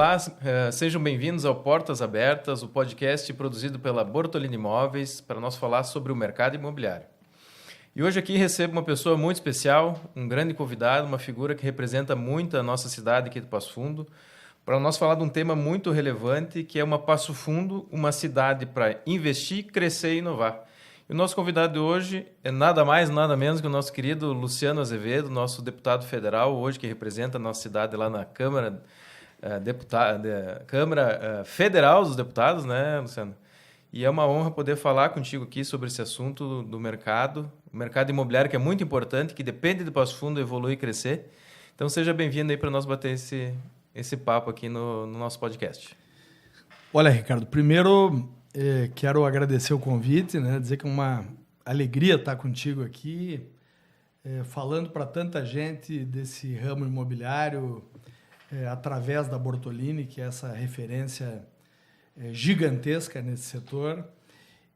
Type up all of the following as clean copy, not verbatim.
Olá, sejam bem-vindos ao Portas Abertas, o podcast produzido pela Bortolini Imóveis para nós falar sobre o mercado imobiliário. E hoje aqui recebo uma pessoa muito especial, um grande convidado, uma figura que representa muito a nossa cidade aqui de Passo Fundo, para nós falar de um tema muito relevante, que é uma Passo Fundo, uma cidade para investir, crescer e inovar. E o nosso convidado de hoje é nada mais, nada menos que o nosso querido Luciano Azevedo, nosso deputado federal, hoje que representa a nossa cidade lá na Câmara, Câmara Federal dos Deputados, né, Luciano? E é uma honra poder falar contigo aqui sobre esse assunto do mercado, o mercado imobiliário que é muito importante, que depende de Passo Fundo evoluir e crescer. Então seja bem-vindo aí para nós bater esse papo aqui no nosso podcast. Olha, Ricardo, primeiro quero agradecer o convite, né? Dizer que é uma alegria estar contigo aqui, falando para tanta gente desse ramo imobiliário através da Bortolini, que é essa referência gigantesca nesse setor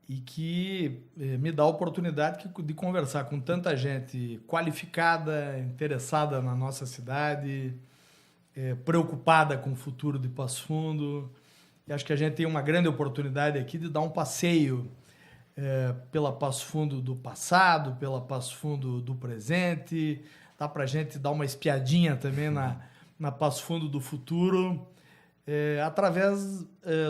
e que me dá a oportunidade de conversar com tanta gente qualificada, interessada na nossa cidade, preocupada com o futuro de Passo Fundo. E acho que a gente tem uma grande oportunidade aqui de dar um passeio pela Passo Fundo do passado, pela Passo Fundo do presente. Dá para a gente dar uma espiadinha também na Passo Fundo do futuro, através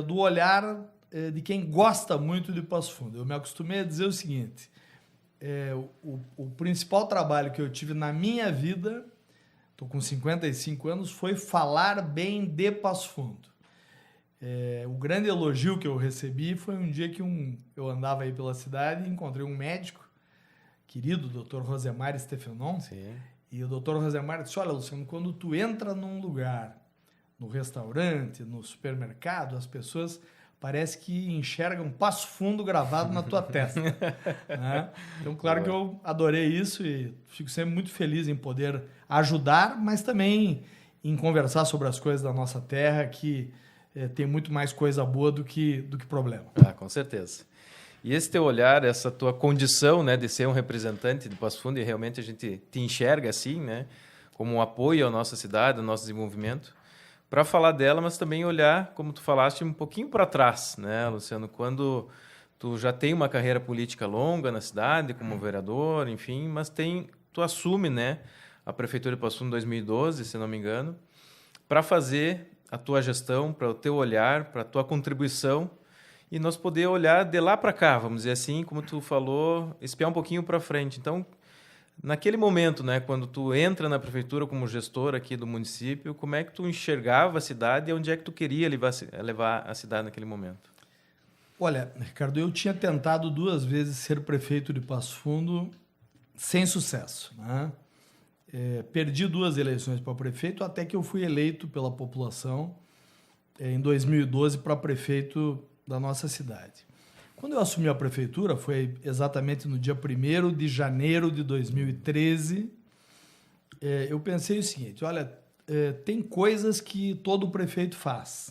do olhar de quem gosta muito de Passo Fundo. Eu me acostumei a dizer o seguinte, o principal trabalho que eu tive na minha vida, estou com 55 anos, foi falar bem de Passo Fundo. O grande elogio que eu recebi foi um dia que eu andava aí pela cidade e encontrei um médico querido, o Dr. Rosemar Stefenon. Sim. E o Dr. Rosemar disse, olha, Luciano, quando tu entra num lugar, no restaurante, no supermercado, as pessoas parece que enxergam Passo Fundo gravado na tua testa. Né? Então, claro que eu adorei isso e fico sempre muito feliz em poder ajudar, mas também em conversar sobre as coisas da nossa terra, que tem muito mais coisa boa do que problema. Com certeza. E esse teu olhar, essa tua condição, né, de ser um representante de Passo Fundo, e realmente a gente te enxerga assim, né, como um apoio à nossa cidade, ao nosso desenvolvimento, para falar dela, mas também olhar, como tu falaste, um pouquinho para trás, né, Luciano, quando tu já tem uma carreira política longa na cidade, como vereador, enfim, mas tu assume, né, a Prefeitura de Passo Fundo em 2012, se não me engano, para fazer a tua gestão, para o teu olhar, para a tua contribuição, e nós poder olhar de lá para cá, vamos dizer assim, como tu falou, espiar um pouquinho para frente. Então, naquele momento, né, quando tu entra na prefeitura como gestor aqui do município, como é que tu enxergava a cidade e onde é que tu queria levar a cidade naquele momento? Olha, Ricardo, eu tinha tentado 2 vezes ser prefeito de Passo Fundo sem sucesso, né? Perdi 2 eleições para prefeito, até que eu fui eleito pela população em 2012 para prefeito da nossa cidade. Quando eu assumi a prefeitura, foi exatamente no dia 1º de janeiro de 2013, eu pensei o seguinte, olha, tem coisas que todo prefeito faz.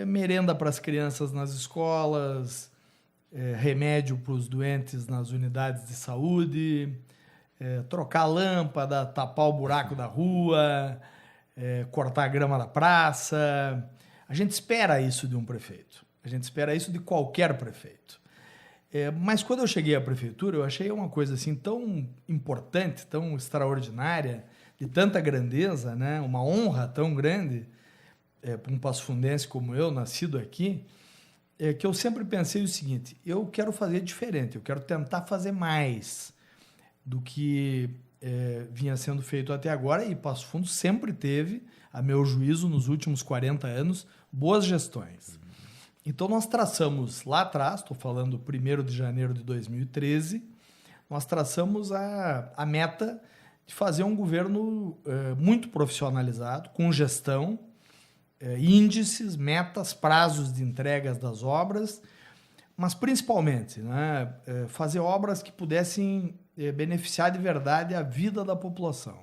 Merenda para as crianças nas escolas, remédio para os doentes nas unidades de saúde, trocar a lâmpada, tapar o buraco da rua, cortar a grama da praça. A gente espera isso de um prefeito. A gente espera isso de qualquer prefeito. Mas quando eu cheguei à prefeitura, eu achei uma coisa assim tão importante, tão extraordinária, de tanta grandeza, né? Uma honra tão grande para um passofundense como eu, nascido aqui, que eu sempre pensei o seguinte, eu quero fazer diferente, eu quero tentar fazer mais do que vinha sendo feito até agora, e Passo Fundo sempre teve, a meu juízo, nos últimos 40 anos, boas gestões. Então, nós traçamos lá atrás, estou falando 1º de janeiro de 2013, nós traçamos a meta de fazer um governo muito profissionalizado, com gestão, índices, metas, prazos de entregas das obras, mas principalmente, né, fazer obras que pudessem beneficiar de verdade a vida da população.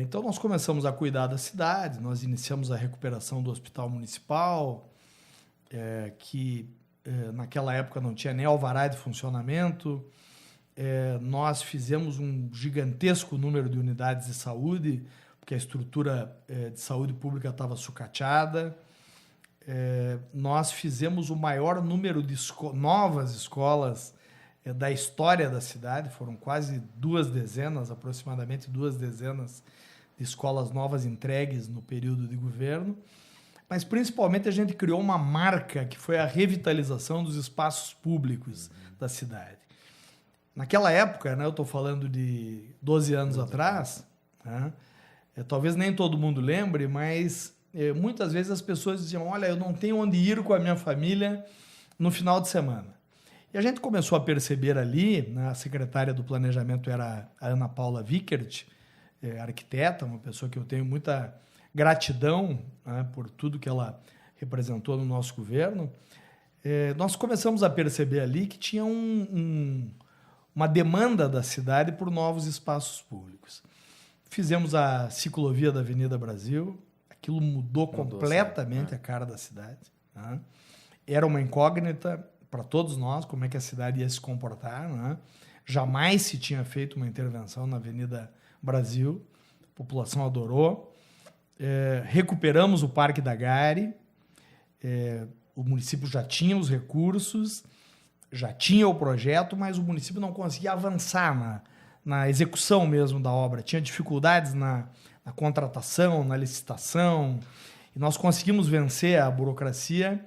Então, nós começamos a cuidar da cidade, nós iniciamos a recuperação do hospital municipal, que naquela época não tinha nem alvará de funcionamento. Nós fizemos um gigantesco número de unidades de saúde, porque a estrutura de saúde pública estava sucateada. Nós fizemos o maior número de novas escolas da história da cidade, foram quase 2 dezenas, aproximadamente 2 dezenas de escolas novas entregues no período de governo, mas principalmente a gente criou uma marca que foi a revitalização dos espaços públicos da cidade. Naquela época, né, eu estou falando de 12 anos atrás, né, talvez nem todo mundo lembre, mas muitas vezes as pessoas diziam, olha, eu não tenho onde ir com a minha família no final de semana. E a gente começou a perceber ali, né, a secretária do planejamento era a Ana Paula Vickert, arquiteta, uma pessoa que eu tenho muita gratidão, né, por tudo que ela representou no nosso governo. Nós começamos a perceber ali que tinha uma demanda da cidade por novos espaços públicos. Fizemos a ciclovia da Avenida Brasil, aquilo mudou completamente a cara da cidade, né? Era uma incógnita para todos nós como é que a cidade ia se comportar, né? Jamais se tinha feito uma intervenção na Avenida Brasil, a população adorou. Recuperamos o Parque da Gare, o município já tinha os recursos, já tinha o projeto, mas o município não conseguia avançar na execução mesmo da obra. Tinha dificuldades na contratação, na licitação, e nós conseguimos vencer a burocracia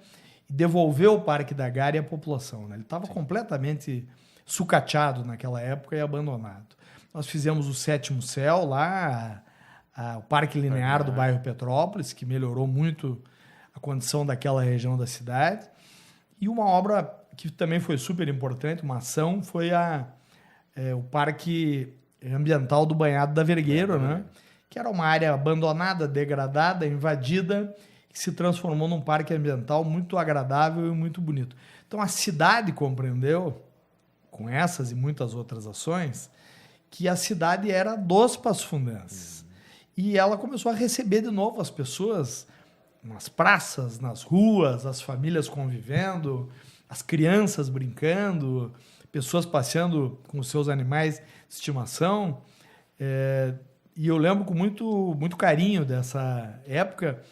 e devolver o Parque da Gare à população, né? Ele estava completamente sucateado naquela época e abandonado. Nós fizemos o 7º Céu lá, o Parque Linear do bairro Petrópolis, que melhorou muito a condição daquela região da cidade. E uma obra que também foi super importante, uma ação, foi o Parque Ambiental do Banhado da Vergueiro, né? Que era uma área abandonada, degradada, invadida, que se transformou num parque ambiental muito agradável e muito bonito. Então a cidade compreendeu, com essas e muitas outras ações, que a cidade era dos passo-fundenses. E ela começou a receber de novo as pessoas nas praças, nas ruas, as famílias convivendo, as crianças brincando, pessoas passeando com os seus animais de estimação. E eu lembro com muito carinho dessa época,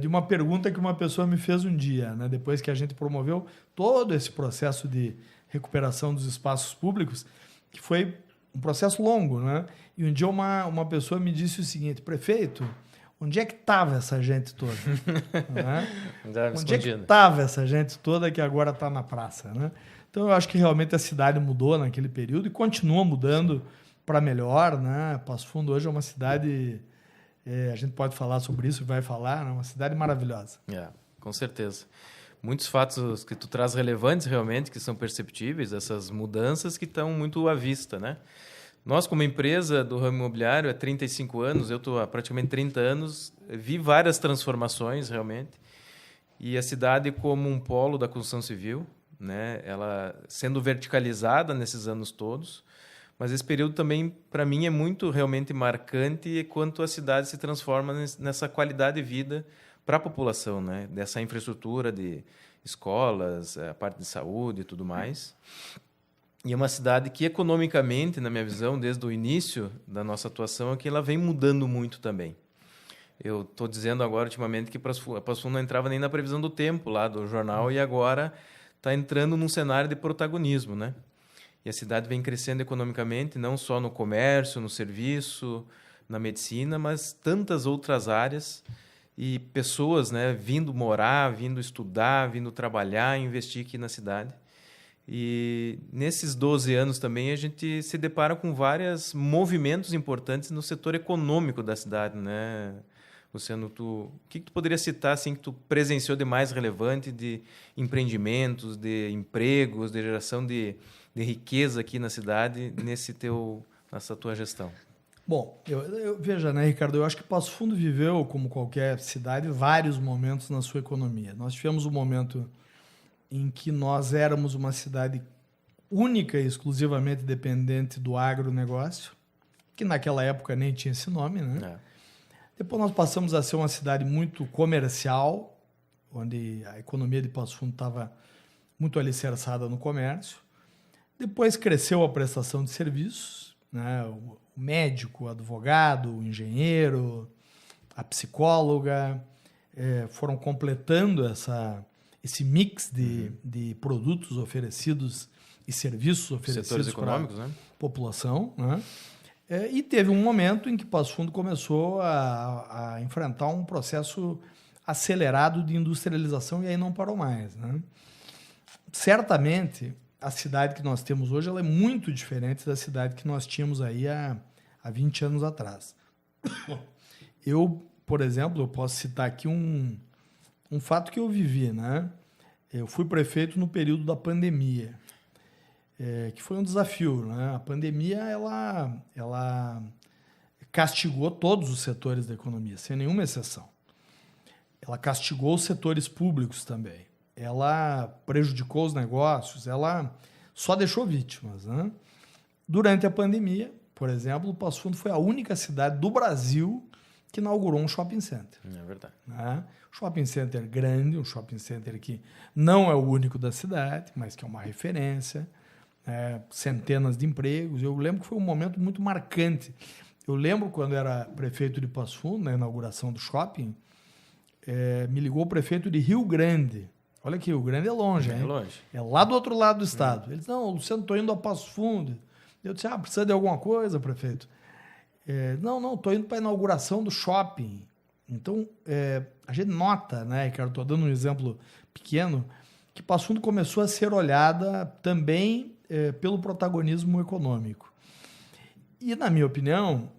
de uma pergunta que uma pessoa me fez um dia, né, depois que a gente promoveu todo esse processo de recuperação dos espaços públicos, que foi um processo longo, né? E um dia uma pessoa me disse o seguinte: prefeito, onde é que estava essa gente toda? Né? Onde é que estava essa gente toda que agora está na praça? Né? Então eu acho que realmente a cidade mudou naquele período e continua mudando para melhor, né? Passo Fundo hoje é uma cidade, a gente pode falar sobre isso, vai falar, né? Uma cidade maravilhosa. Com certeza. Muitos fatos que tu traz relevantes realmente, que são perceptíveis, essas mudanças que estão muito à vista, né? Nós, como empresa do ramo imobiliário, há 35 anos, eu estou há praticamente 30 anos, vi várias transformações realmente, e a cidade como um polo da construção civil, né? Ela sendo verticalizada nesses anos todos, mas esse período também, para mim, é muito realmente marcante quanto a cidade se transforma nessa qualidade de vida para a população, né? Dessa infraestrutura de escolas, a parte de saúde e tudo mais. E é uma cidade que, economicamente, na minha visão, desde o início da nossa atuação, é que ela vem mudando muito também. Eu estou dizendo agora, ultimamente, que Passo Fundo não entrava nem na previsão do tempo lá do jornal e agora está entrando num cenário de protagonismo, né? E a cidade vem crescendo economicamente, não só no comércio, no serviço, na medicina, mas tantas outras áreas e pessoas, né, vindo morar, vindo estudar, vindo trabalhar, investir aqui na cidade. E nesses 12 anos também a gente se depara com vários movimentos importantes no setor econômico da cidade, né? Luciano, o que tu poderia citar assim, que tu presenciou de mais relevante de empreendimentos, de empregos, de geração de riqueza aqui na cidade nessa tua gestão? Bom, veja, né, Ricardo, eu acho que Passo Fundo viveu, como qualquer cidade, vários momentos na sua economia. Nós tivemos um momento em que nós éramos uma cidade única e exclusivamente dependente do agronegócio, que naquela época nem tinha esse nome, né? Depois nós passamos a ser uma cidade muito comercial, onde a economia de Passo Fundo estava muito alicerçada no comércio. Depois cresceu a prestação de serviços né? O médico, o advogado, o engenheiro, a psicóloga, foram completando esse mix de produtos oferecidos e serviços oferecidos para a população, né? E teve um momento em que Passo Fundo começou a enfrentar um processo acelerado de industrialização e aí não parou mais, né? Certamente, a cidade que nós temos hoje ela é muito diferente da cidade que nós tínhamos aí há 20 anos atrás. Eu, por exemplo, eu posso citar aqui um fato que eu vivi, né? Eu fui prefeito no período da pandemia, que foi um desafio, né? A pandemia, ela castigou todos os setores da economia, sem nenhuma exceção. Ela castigou os setores públicos também. Ela prejudicou os negócios, ela só deixou vítimas, né? Durante a pandemia, por exemplo, Passo Fundo foi a única cidade do Brasil que inaugurou um shopping center. É verdade. Né? Shopping center grande, um shopping center que não é o único da cidade, mas que é uma referência, centenas de empregos. Eu lembro que foi um momento muito marcante. Eu lembro quando era prefeito de Passo Fundo, na inauguração do shopping, me ligou o prefeito de Rio Grande. Olha que Rio Grande é longe, hein? É longe. É lá do outro lado do estado. Ele disse, não, Luciano, estou indo a Passo Fundo. Eu disse, precisa de alguma coisa, prefeito? Não, estou indo para a inauguração do shopping. Então, a gente nota, né, Ricardo, estou dando um exemplo pequeno, que Passo Fundo começou a ser olhada também pelo protagonismo econômico. E, na minha opinião,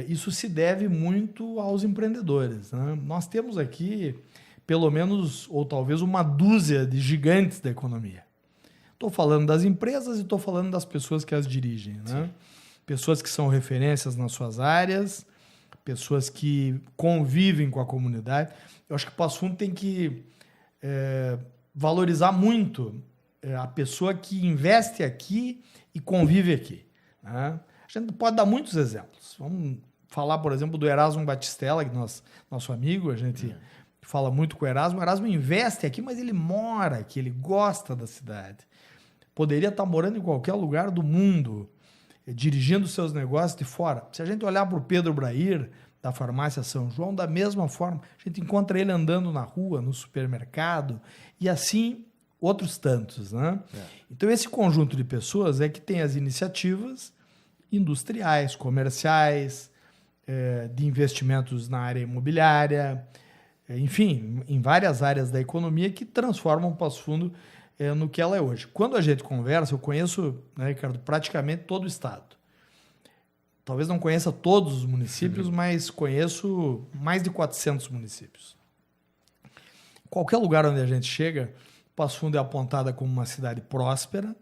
isso se deve muito aos empreendedores, né? Nós temos aqui pelo menos, ou talvez, uma dúzia de gigantes da economia. Estou falando das empresas e estou falando das pessoas que as dirigem, né? Pessoas que são referências nas suas áreas, pessoas que convivem com a comunidade. Eu acho que o Passo Fundo tem que valorizar muito a pessoa que investe aqui e convive aqui, né? A gente pode dar muitos exemplos. Vamos falar, por exemplo, do Erasmo Batistella, que nosso amigo, a gente fala muito com o Erasmo. O Erasmo investe aqui, mas ele mora aqui, ele gosta da cidade. Poderia estar morando em qualquer lugar do mundo, dirigindo seus negócios de fora. Se a gente olhar para o Pedro Brair, da farmácia São João, da mesma forma, a gente encontra ele andando na rua, no supermercado, e assim outros tantos, né? Então, esse conjunto de pessoas é que tem as iniciativas industriais, comerciais, de investimentos na área imobiliária, enfim, em várias áreas da economia que transformam o Passo Fundo no que ela é hoje. Quando a gente conversa, eu conheço, né, Ricardo, praticamente todo o estado. Talvez não conheça todos os municípios, mas conheço mais de 400 municípios. Qualquer lugar onde a gente chega, Passo Fundo é apontada como uma cidade próspera,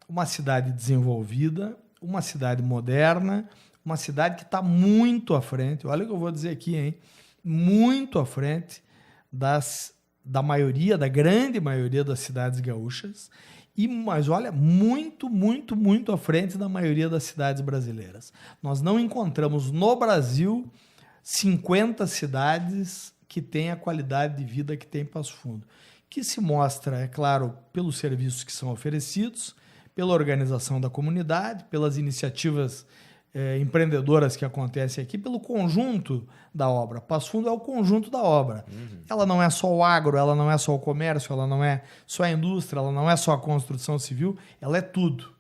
uma cidade desenvolvida, uma cidade moderna, uma cidade que está muito à frente. Olha o que eu vou dizer aqui, hein? Muito à frente da maioria, da grande maioria das cidades gaúchas, mas olha, muito, muito, muito à frente da maioria das cidades brasileiras. Nós não encontramos no Brasil 50 cidades que têm a qualidade de vida que tem Passo Fundo, que se mostra, é claro, pelos serviços que são oferecidos, pela organização da comunidade, pelas iniciativas empreendedoras que acontecem aqui, pelo conjunto da obra. Passo Fundo é o conjunto da obra. Ela não é só o agro, ela não é só o comércio, ela não é só a indústria, ela não é só a construção civil, ela é tudo.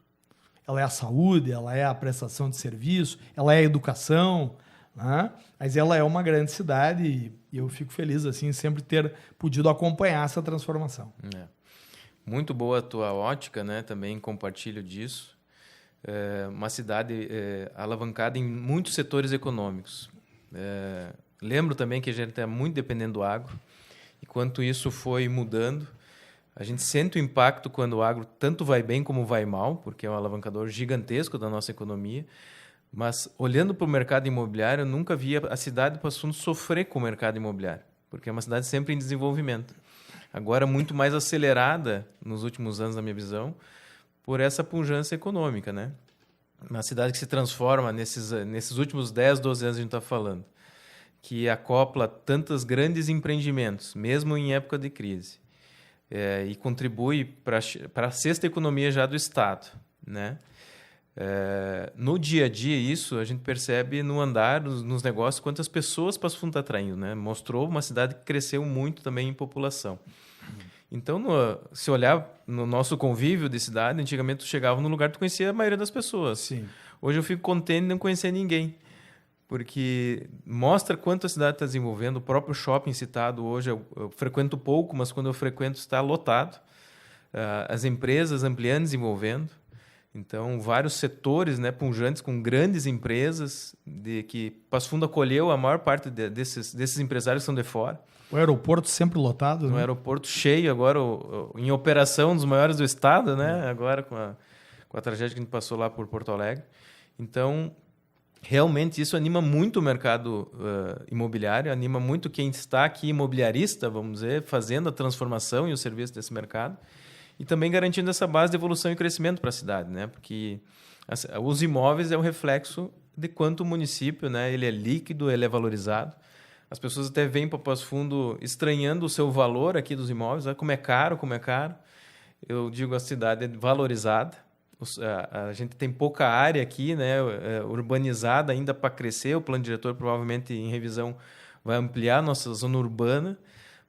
Ela é a saúde, ela é a prestação de serviço, ela é a educação, né? Mas ela é uma grande cidade e eu fico feliz assim sempre ter podido acompanhar essa transformação. Muito boa a tua ótica, né? Também compartilho disso. Uma cidade alavancada em muitos setores econômicos. Lembro também que a gente é muito dependente do agro, e quanto isso foi mudando, a gente sente o impacto quando o agro tanto vai bem como vai mal, porque é um alavancador gigantesco da nossa economia, mas olhando para o mercado imobiliário, eu nunca via a cidade de Passo Fundo sofrer com o mercado imobiliário, porque é uma cidade sempre em desenvolvimento. Agora muito mais acelerada nos últimos anos, na minha visão, por essa pujança econômica, né? Uma cidade que se transforma nesses últimos 10, 12 anos a gente está falando, que acopla tantos grandes empreendimentos, mesmo em época de crise, e contribui para a sexta economia já do Estado, né? No dia a dia, isso a gente percebe no andar, nos negócios, quantas pessoas Passo Fundo está atraindo, né? Mostrou uma cidade que cresceu muito também em população. Então, se olhar no nosso convívio de cidade, antigamente tu chegava no lugar e tu conhecia a maioria das pessoas. Sim. Hoje eu fico contente de não conhecer ninguém, porque mostra quanto a cidade está desenvolvendo. O próprio shopping citado hoje, eu frequento pouco, mas quando eu frequento está lotado. As empresas ampliando, desenvolvendo. Então, vários setores, né, pujantes com grandes empresas, que Passo Fundo acolheu a maior parte desses empresários que são de fora. O aeroporto sempre lotado, né? Um aeroporto cheio agora, em operação, um dos maiores do estado, né? Agora com a tragédia que a gente passou lá por Porto Alegre. Então, realmente isso anima muito o mercado imobiliário, anima muito quem está aqui imobiliarista, vamos dizer, fazendo a transformação e o serviço desse mercado. E também garantindo essa base de evolução e crescimento para a cidade, né? Porque os imóveis é o reflexo de quanto o município, né, ele é líquido, ele é valorizado. As pessoas até vêm para Passo Fundo estranhando o seu valor aqui dos imóveis, como é caro, como é caro. Eu digo, a cidade é valorizada. A gente tem pouca área aqui, né, urbanizada ainda para crescer. O plano diretor provavelmente em revisão vai ampliar a nossa zona urbana.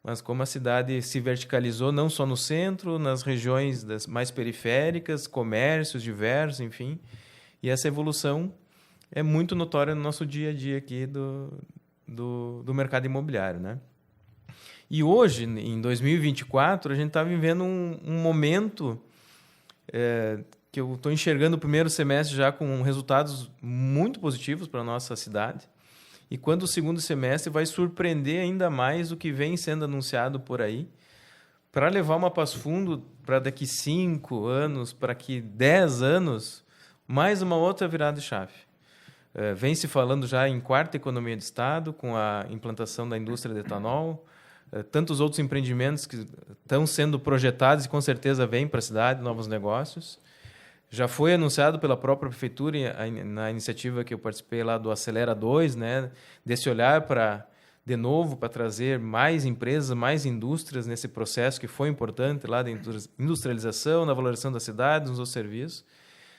Mas como a cidade se verticalizou não só no centro, nas regiões mais periféricas, comércios diversos, enfim. E essa evolução é muito notória no nosso dia a dia aqui do mercado imobiliário, né? E hoje, em 2024, a gente está vivendo um momento que eu estou enxergando o primeiro semestre já com resultados muito positivos para a nossa cidade. E quando o segundo semestre vai surpreender ainda mais o que vem sendo anunciado por aí, para levar uma Passo Fundo para daqui 5 anos, para daqui 10 anos, mais uma outra virada de chave. Vem se falando já em quarta economia de Estado, com a implantação da indústria de etanol, tantos outros empreendimentos que estão sendo projetados e com certeza vêm para a cidade, novos negócios. Já foi anunciado pela própria prefeitura na iniciativa que eu participei lá do Acelera 2, né, desse olhar de novo para trazer mais empresas, mais indústrias nesse processo que foi importante lá da industrialização, na valorização da cidade, nos outros serviços.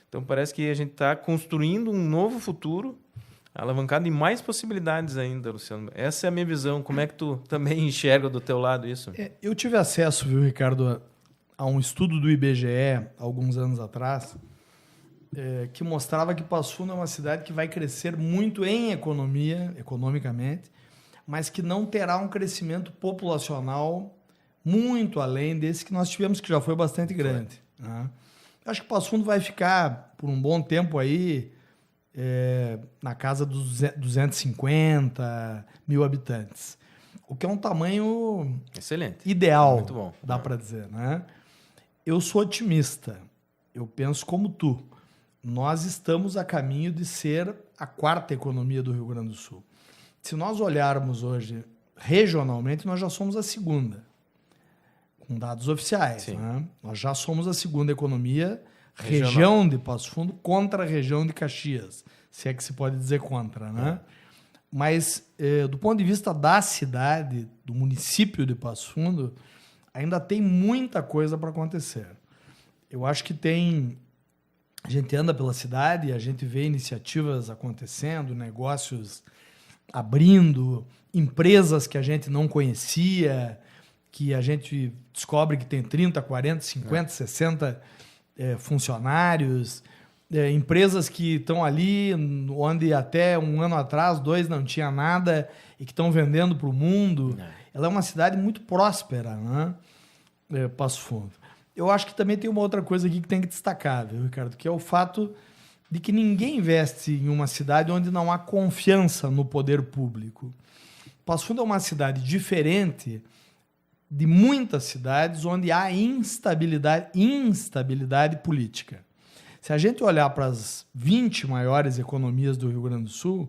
Então parece que a gente está construindo um novo futuro, alavancado em mais possibilidades ainda, Luciano. Essa é a minha visão. Como é que tu também enxerga do teu lado isso? Eu tive acesso, viu, Ricardo, a um estudo do IBGE, alguns anos atrás, que mostrava que Passo Fundo é uma cidade que vai crescer muito em economicamente, mas que não terá um crescimento populacional muito além desse que nós tivemos, que já foi bastante grande. Né? Acho que Passo Fundo vai ficar, por um bom tempo aí, na casa dos 250 mil habitantes. O que é um tamanho excelente, ideal, muito bom, dá para dizer, né? Eu sou otimista, eu penso como tu. Nós estamos a caminho de ser a quarta economia do Rio Grande do Sul. Se nós olharmos hoje regionalmente, nós já somos a segunda, com dados oficiais. Né? Nós já somos a segunda economia, região de Passo Fundo contra a região de Caxias, se é que se pode dizer contra, né? Mas, do ponto de vista da cidade, do município de Passo Fundo, ainda tem muita coisa para acontecer. Eu acho que a gente anda pela cidade, a gente vê iniciativas acontecendo, negócios abrindo, empresas que a gente não conhecia, que a gente descobre que tem 30, 40, 50, 60 funcionários, empresas que estão ali onde até um ano atrás, 2, não tinha nada e que estão vendendo para o mundo. Ela é uma cidade muito próspera, né? Passo Fundo. Eu acho que também tem uma outra coisa aqui que tem que destacar, viu, Ricardo? Que é o fato de que ninguém investe em uma cidade onde não há confiança no poder público. Passo Fundo é uma cidade diferente de muitas cidades onde há instabilidade política. Se a gente olhar para as 20 maiores economias do Rio Grande do Sul,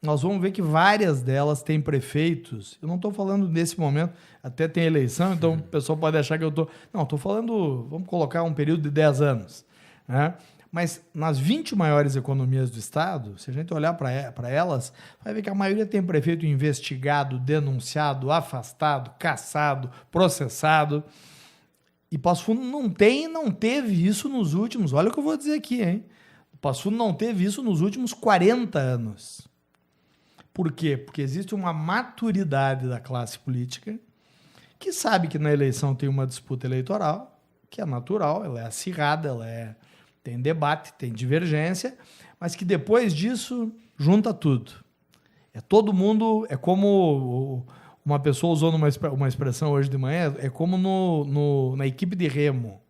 nós vamos ver que várias delas têm prefeitos. Eu não estou falando nesse momento, até tem eleição, então o pessoal pode achar que eu estou... Não, estou falando, vamos colocar um período de 10 anos. Né? Mas nas 20 maiores economias do Estado, se a gente olhar para elas, vai ver que a maioria tem prefeito investigado, denunciado, afastado, cassado, processado. E Passo Fundo não teve isso nos últimos... Olha o que eu vou dizer aqui, hein? O Passo Fundo não teve isso nos últimos 40 anos. Por quê? Porque existe uma maturidade da classe política que sabe que na eleição tem uma disputa eleitoral, que é natural, ela é acirrada, tem debate, tem divergência, mas que depois disso junta tudo. Todo mundo, é como uma pessoa usou uma expressão hoje de manhã, é como na equipe de remo.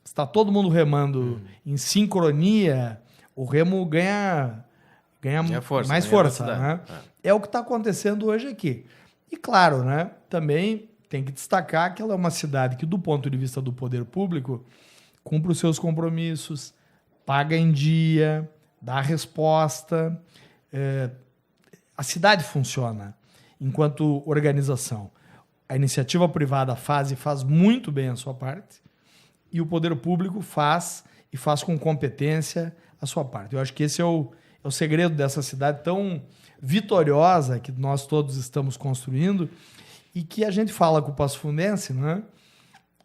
Está todo mundo remando em sincronia, o remo ganha mais força. Né? É o que está acontecendo hoje aqui. E claro, né, também tem que destacar que ela é uma cidade que, do ponto de vista do poder público, cumpre os seus compromissos, paga em dia, dá resposta. A cidade funciona enquanto organização. A iniciativa privada faz muito bem a sua parte e o poder público faz com competência a sua parte. Eu acho que esse é o segredo dessa cidade tão vitoriosa que nós todos estamos construindo e que a gente fala com o Passofundense, né?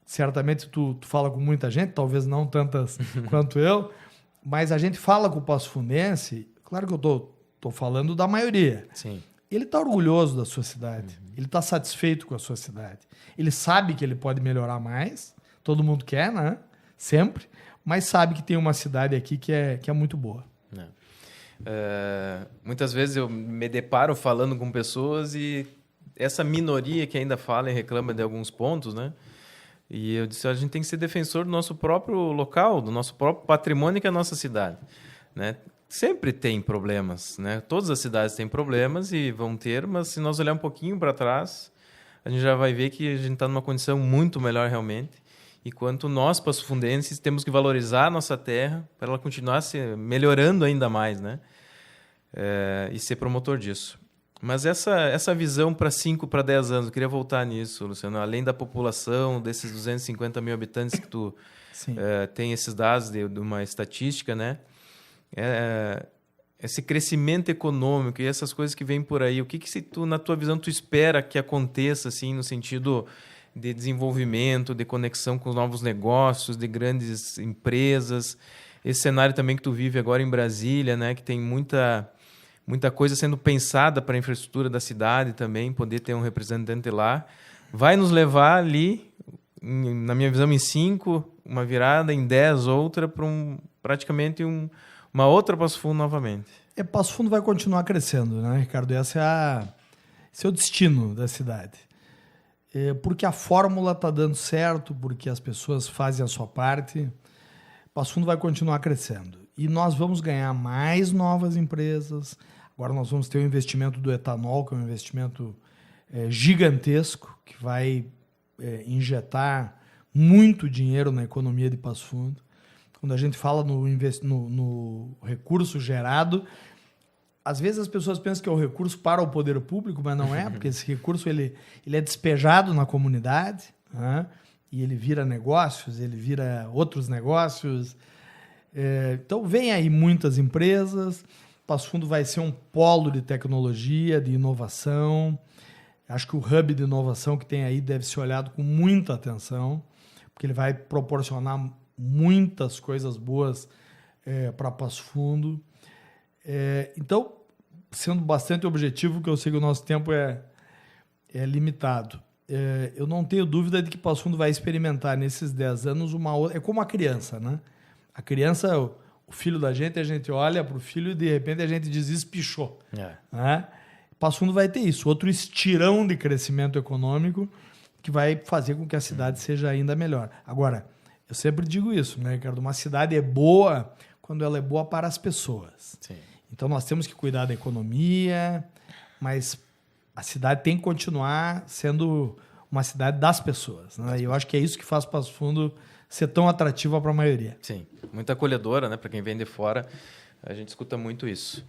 Certamente tu fala com muita gente, talvez não tantas quanto eu, mas a gente fala com o Passofundense, claro que eu estou falando da maioria. Sim. Ele está orgulhoso da sua cidade, ele está satisfeito com a sua cidade. Ele sabe que ele pode melhorar mais, todo mundo quer, né? Sempre, mas sabe que tem uma cidade aqui que é muito boa. Muitas vezes eu me deparo falando com pessoas e essa minoria que ainda fala e reclama de alguns pontos, né? E eu disse, a gente tem que ser defensor do nosso próprio local, do nosso próprio patrimônio que é a nossa cidade, né? Sempre tem problemas, né? Todas as cidades têm problemas e vão ter, mas se nós olhar um pouquinho para trás, a gente já vai ver que a gente está numa condição muito melhor realmente. E quanto nós, passofundenses, temos que valorizar a nossa terra para ela continuar se melhorando ainda mais, né? E ser promotor disso. Mas essa visão para 5, para 10 anos, eu queria voltar nisso, Luciano. Além da população, desses 250 mil habitantes que tu tem esses dados de uma estatística, né? Esse crescimento econômico e essas coisas que vêm por aí, o que na tua visão, tu espera que aconteça, assim, no sentido de desenvolvimento, de conexão com os novos negócios, de grandes empresas? Esse cenário também que tu vive agora em Brasília, né? Que tem muita coisa sendo pensada para a infraestrutura da cidade também, poder ter um representante lá, vai nos levar ali, na minha visão, em 5, uma virada, em 10, outra, para praticamente uma outra Passo Fundo novamente. Passo Fundo vai continuar crescendo, né, Ricardo? Esse é o destino da cidade. Porque a fórmula está dando certo, porque as pessoas fazem a sua parte, Passo Fundo vai continuar crescendo. E nós vamos ganhar mais novas empresas. Agora nós vamos ter o investimento do etanol, que é um investimento gigantesco, que vai injetar muito dinheiro na economia de Passo Fundo. Quando a gente fala no recurso gerado, às vezes as pessoas pensam que é o recurso para o poder público, mas não é, porque esse recurso ele é despejado na comunidade, né? E ele vira negócios, ele vira outros negócios. Então, vem aí muitas empresas. Passo Fundo vai ser um polo de tecnologia, de inovação. Acho que o hub de inovação que tem aí deve ser olhado com muita atenção, porque ele vai proporcionar muitas coisas boas para Passo Fundo. Então, sendo bastante objetivo, que eu sei que o nosso tempo é limitado. Eu não tenho dúvida de que Passo Fundo vai experimentar nesses 10 anos uma outra... É como a criança, né? A criança, o filho da gente, a gente olha para o filho e de repente a gente diz, espichou. Né? Passo Fundo vai ter isso, outro estirão de crescimento econômico que vai fazer com que a cidade seja ainda melhor. Agora, eu sempre digo isso, né, Ricardo? Uma cidade é boa quando ela é boa para as pessoas. Sim. Então nós temos que cuidar da economia, mas a cidade tem que continuar sendo uma cidade das pessoas, né? E eu acho que é isso que faz Passo Fundo ser tão atrativa para a maioria. Sim, muito acolhedora, né? Para quem vem de fora, a gente escuta muito isso.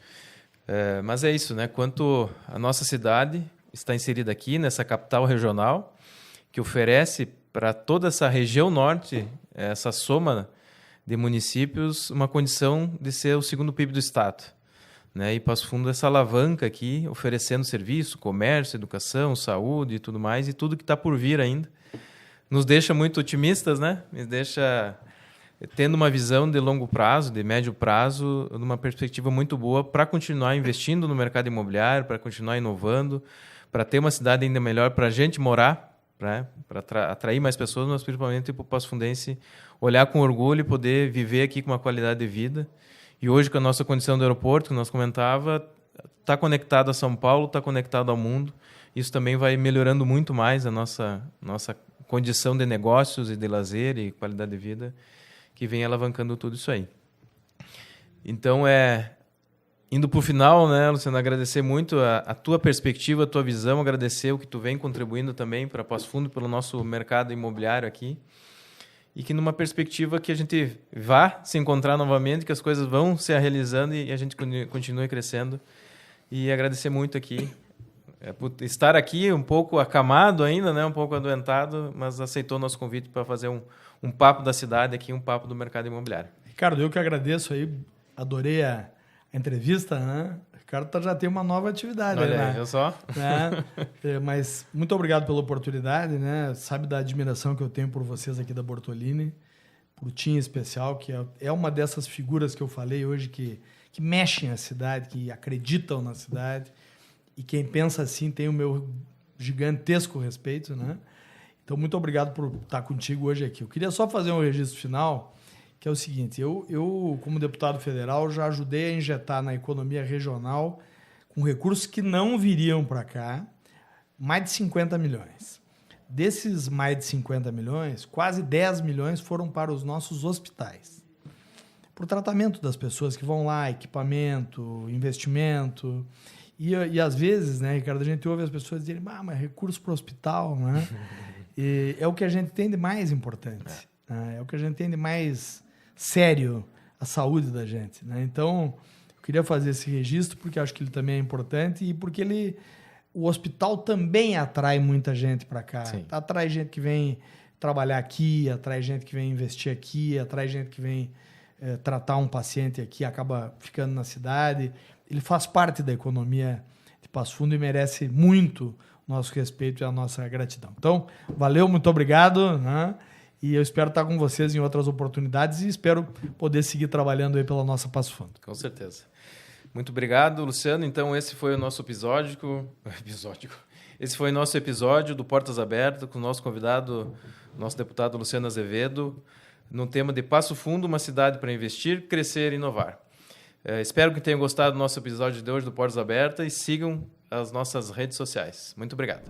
Mas é isso, né? Quanto a nossa cidade está inserida aqui nessa capital regional, que oferece para toda essa região norte, essa soma de municípios, uma condição de ser o segundo PIB do estado, né? E Passo Fundo essa alavanca aqui, oferecendo serviço, comércio, educação, saúde e tudo mais, e tudo que está por vir ainda. Nos deixa muito otimistas, né? Nos deixa tendo uma visão de longo prazo, de médio prazo, numa perspectiva muito boa para continuar investindo no mercado imobiliário, para continuar inovando, para ter uma cidade ainda melhor para a gente morar, né? Para atrair mais pessoas, mas principalmente para o Passo Fundense olhar com orgulho e poder viver aqui com uma qualidade de vida. E hoje, com a nossa condição do aeroporto, que nós comentava, está conectado a São Paulo, está conectado ao mundo. Isso também vai melhorando muito mais a nossa condição de negócios e de lazer e qualidade de vida, que vem alavancando tudo isso aí. Então, indo para o final, né, Luciano, agradecer muito a tua perspectiva, a tua visão, agradecer o que tu vem contribuindo também para Passo Fundo, pelo nosso mercado imobiliário aqui, e que numa perspectiva que a gente vá se encontrar novamente, que as coisas vão se realizando e a gente continue crescendo. E agradecer muito aqui, por estar aqui um pouco acamado ainda, né, um pouco adoentado, mas aceitou o nosso convite para fazer um papo da cidade aqui, um papo do mercado imobiliário. Ricardo, eu que agradeço aí, adorei a entrevista, né? O Ricardo já tem uma nova atividade. Olha aí, né? viu só? Mas muito obrigado pela oportunidade, né? Sabe da admiração que eu tenho por vocês aqui da Bortolini, por Tim em especial, que é uma dessas figuras que eu falei hoje que mexem a cidade, que acreditam na cidade, e quem pensa assim tem o meu gigantesco respeito, né? Então, muito obrigado por estar contigo hoje aqui. Eu queria só fazer um registro final, que é o seguinte, eu como deputado federal, já ajudei a injetar na economia regional, com recursos que não viriam para cá, mais de 50 milhões. Desses mais de 50 milhões, quase 10 milhões foram para os nossos hospitais. Para o tratamento das pessoas que vão lá, equipamento, investimento. E às vezes, né, Ricardo, a gente ouve as pessoas dizerem, mas recurso para o hospital, né? E é o que a gente tem de mais importante. Né? É o que a gente tem de mais sério, a saúde da gente. Né? Então, eu queria fazer esse registro porque acho que ele também é importante e porque o hospital também atrai muita gente para cá. Sim. Atrai gente que vem trabalhar aqui, atrai gente que vem investir aqui, atrai gente que vem tratar um paciente aqui, acaba ficando na cidade. Ele faz parte da economia de Passo Fundo e merece muito nosso respeito e a nossa gratidão. Então, valeu, muito obrigado, né? E eu espero estar com vocês em outras oportunidades e espero poder seguir trabalhando aí pela nossa Passo Fundo. Com certeza. Muito obrigado, Luciano. Então, esse foi o nosso episódio. Esse foi o nosso episódio do Portas Abertas com o nosso convidado, nosso deputado Luciano Azevedo, no tema de Passo Fundo, uma cidade para investir, crescer e inovar. Espero que tenham gostado do nosso episódio de hoje do Portas Abertas e sigam as nossas redes sociais. Muito obrigado.